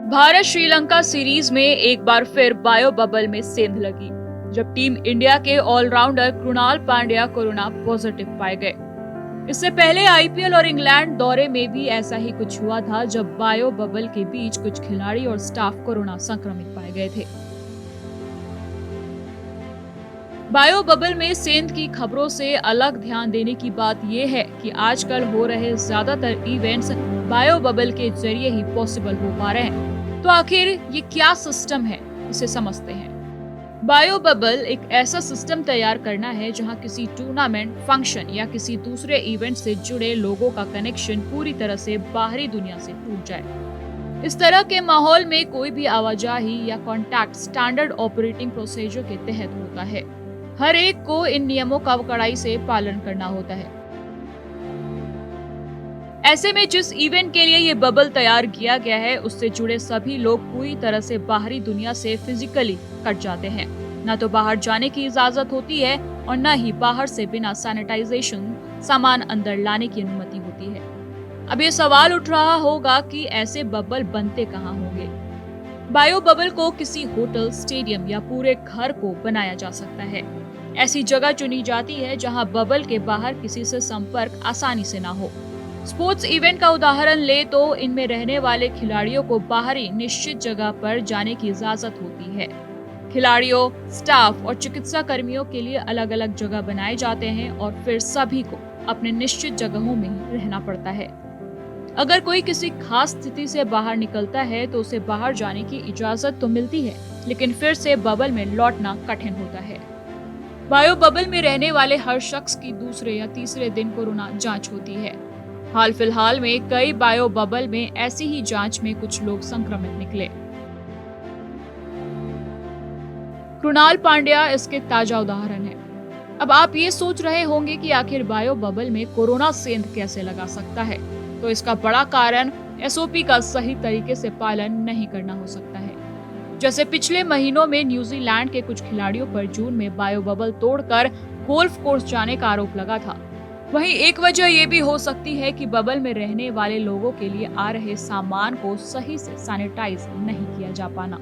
Bharat Sri Lanka series में एक बार फिर बायो बबल में सेंध लगी, जब टीम इंडिया के allrounder Krunal Pandya corona positive पाए गए। इससे पहले आईपीएल और इंग्लैंड दौरे में भी ऐसा ही कुछ हुआ था, जब बायो बबल के बीच कुछ खिलाड़ी और स्टाफ कोरोना संक्रमित पाए गए थे। बायो बबल में सेंध की खबरों से अलग ध्यान देने की बात यह है कि आजकल हो रहे ज्यादातर इवेंट्स बायो बबल के जरिए ही पॉसिबल हो पा रहे हैं। तो आखिर ये क्या सिस्टम है, इसे समझते हैं। बायो बबल एक ऐसा सिस्टम तैयार करना है जहां किसी टूर्नामेंट, फंक्शन या किसी दूसरे इवेंट से जुड़े लोगों का कनेक्शन पूरी तरह से बाहरी दुनिया से टूट जाए। इस तरह के माहौल में कोई भी आवाजाही या कॉन्टैक्ट स्टैंडर्ड ऑपरेटिंग प्रोसीजर के तहत होता है। हर एक को इन नियमों का कड़ाई से पालन करना होता है। ऐसे में जिस इवेंट के लिए ये बबल तैयार किया गया है, उससे जुड़े सभी लोग पूरी तरह से बाहरी दुनिया से फिजिकली कट जाते हैं। न तो बाहर जाने की इजाजत होती है और न ही बाहर से बिना सैनिटाइजेशन सामान अंदर लाने की अनुमति होती है। अब ये सवाल उठ रहा होगा कि ऐसे बबल बनते कहाँ होंगे। बायो बबल को किसी होटल, स्टेडियम या पूरे घर को बनाया जा सकता है। ऐसी जगह चुनी जाती है जहां बबल के बाहर किसी से संपर्क आसानी से ना हो। स्पोर्ट्स इवेंट का उदाहरण ले तो इनमें रहने वाले खिलाड़ियों को बाहरी निश्चित जगह पर जाने की इजाजत होती है। खिलाड़ियों, स्टाफ और चिकित्सा कर्मियों के लिए अलग अलग जगह बनाए जाते हैं और फिर सभी को अपने निश्चित जगहों में ही रहना पड़ता है। अगर कोई किसी खास स्थिति से बाहर निकलता है तो उसे बाहर जाने की इजाजत तो मिलती है, लेकिन फिर से बबल में लौटना कठिन होता है। बायो बबल में रहने वाले हर शख्स की दूसरे या तीसरे दिन कोरोना जांच होती है। हाल फिलहाल में कई बायो बबल में ऐसी ही जांच में कुछ लोग संक्रमित निकले। कृणाल पांड्या इसके ताजा उदाहरण है। अब आप ये सोच रहे होंगे कि आखिर बायो बबल में कोरोना सेंध कैसे लगा सकता है, तो इसका बड़ा कारण एसओपी का सही तरीके से पालन नहीं करना हो सकता है। जैसे पिछले महीनों में न्यूजीलैंड के कुछ खिलाड़ियों पर जून में बायो बबल तोड़कर गोल्फ कोर्स जाने का आरोप लगा था। वहीं एक वजह ये भी हो सकती है कि बबल में रहने वाले लोगों के लिए आ रहे सामान को सही से सैनिटाइज नहीं किया जा पाना।